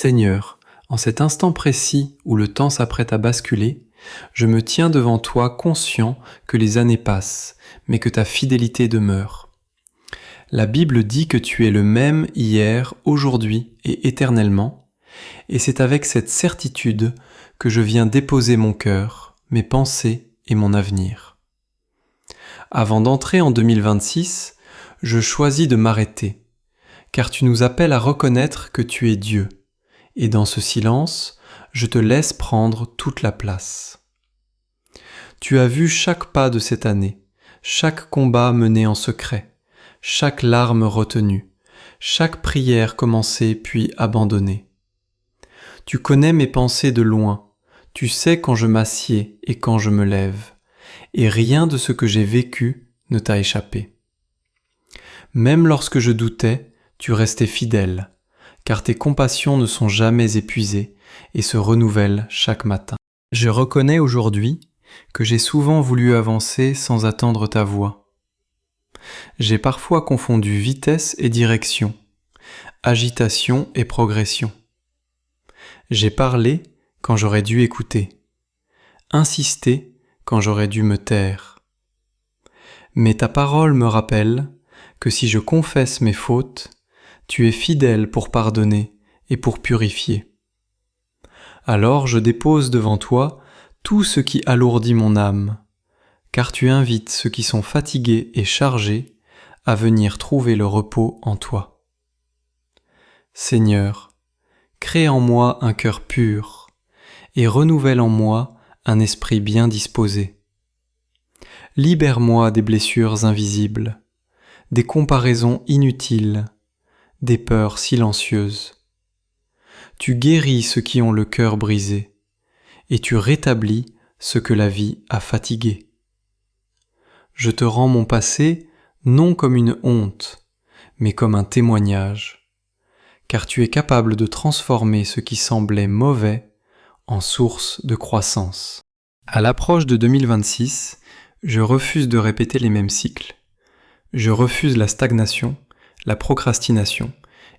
Seigneur, en cet instant précis où le temps s'apprête à basculer, je me tiens devant toi conscient que les années passent, mais que ta fidélité demeure. La Bible dit que tu es le même hier, aujourd'hui et éternellement, et c'est avec cette certitude que je viens déposer mon cœur, mes pensées et mon avenir. Avant d'entrer en 2026, je choisis de m'arrêter, car tu nous appelles à reconnaître que tu es Dieu, et dans ce silence, je te laisse prendre toute la place. Tu as vu chaque pas de cette année, chaque combat mené en secret, chaque larme retenue, chaque prière commencée puis abandonnée. Tu connais mes pensées de loin, tu sais quand je m'assieds et quand je me lève, et rien de ce que j'ai vécu ne t'a échappé. Même lorsque je doutais, tu restais fidèle, car tes compassions ne sont jamais épuisées et se renouvellent chaque matin. Je reconnais aujourd'hui que j'ai souvent voulu avancer sans attendre ta voix. J'ai parfois confondu vitesse et direction, agitation et progression. J'ai parlé quand j'aurais dû écouter, insisté quand j'aurais dû me taire. Mais ta parole me rappelle que si je confesse mes fautes, tu es fidèle pour pardonner et pour purifier. Alors je dépose devant toi tout ce qui alourdit mon âme, car tu invites ceux qui sont fatigués et chargés à venir trouver le repos en toi. Seigneur, crée en moi un cœur pur et renouvelle en moi un esprit bien disposé. Libère-moi des blessures invisibles, des comparaisons inutiles, des peurs silencieuses. Tu guéris ceux qui ont le cœur brisé, et tu rétablis ce que la vie a fatigué. Je te rends mon passé non comme une honte, mais comme un témoignage, car tu es capable de transformer ce qui semblait mauvais en source de croissance. À l'approche de 2026, je refuse de répéter les mêmes cycles. Je refuse la stagnation, la procrastination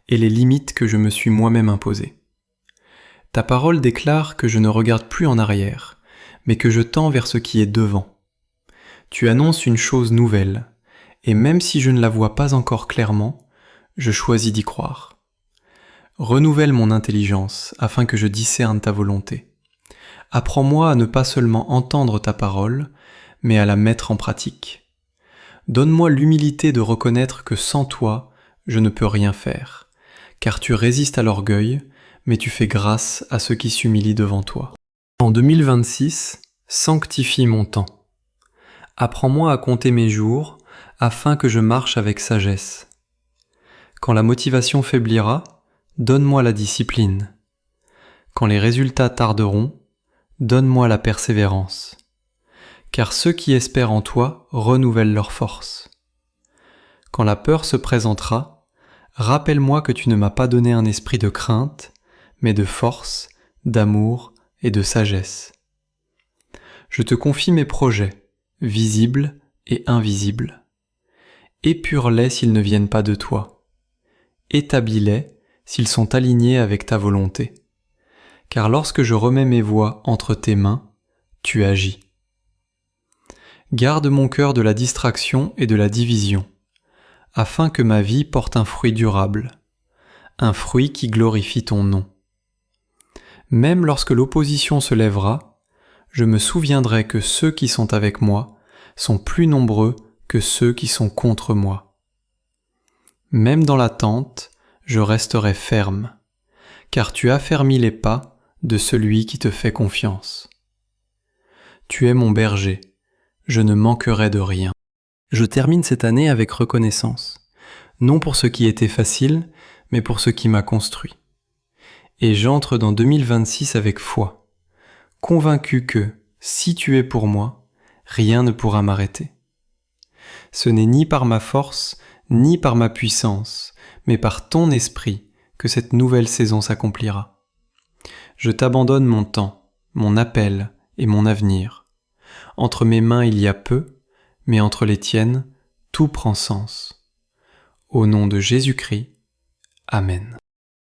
et les limites que je me suis moi-même imposées. Ta parole déclare que je ne regarde plus en arrière, mais que je tends vers ce qui est devant. Tu annonces une chose nouvelle, et même si je ne la vois pas encore clairement, je choisis d'y croire. Renouvelle mon intelligence afin que je discerne ta volonté. Apprends-moi à ne pas seulement entendre ta parole, mais à la mettre en pratique. Donne-moi l'humilité de reconnaître que sans toi, je ne peux rien faire, car tu résistes à l'orgueil, mais tu fais grâce à ceux qui s'humilient devant toi. En 2026, sanctifie mon temps. Apprends-moi à compter mes jours, afin que je marche avec sagesse. Quand la motivation faiblira, donne-moi la discipline. Quand les résultats tarderont, donne-moi la persévérance. Car ceux qui espèrent en toi renouvellent leur force. Quand la peur se présentera, rappelle-moi que tu ne m'as pas donné un esprit de crainte, mais de force, d'amour et de sagesse. Je te confie mes projets, visibles et invisibles. Épure-les s'ils ne viennent pas de toi. Établis-les s'ils sont alignés avec ta volonté. Car lorsque je remets mes voies entre tes mains, tu agis. Garde mon cœur de la distraction et de la division, afin que ma vie porte un fruit durable, un fruit qui glorifie ton nom. Même lorsque l'opposition se lèvera, je me souviendrai que ceux qui sont avec moi sont plus nombreux que ceux qui sont contre moi. Même dans l'attente, je resterai ferme, car tu affermis les pas de celui qui te fait confiance. Tu es mon berger, je ne manquerai de rien. Je termine cette année avec reconnaissance, non pour ce qui était facile, mais pour ce qui m'a construit. Et j'entre dans 2026 avec foi, convaincu que, si tu es pour moi, rien ne pourra m'arrêter. Ce n'est ni par ma force, ni par ma puissance, mais par ton esprit que cette nouvelle saison s'accomplira. Je t'abandonne mon temps, mon appel et mon avenir. Entre mes mains il y a peu, mais entre les tiennes, tout prend sens. Au nom de Jésus-Christ, Amen.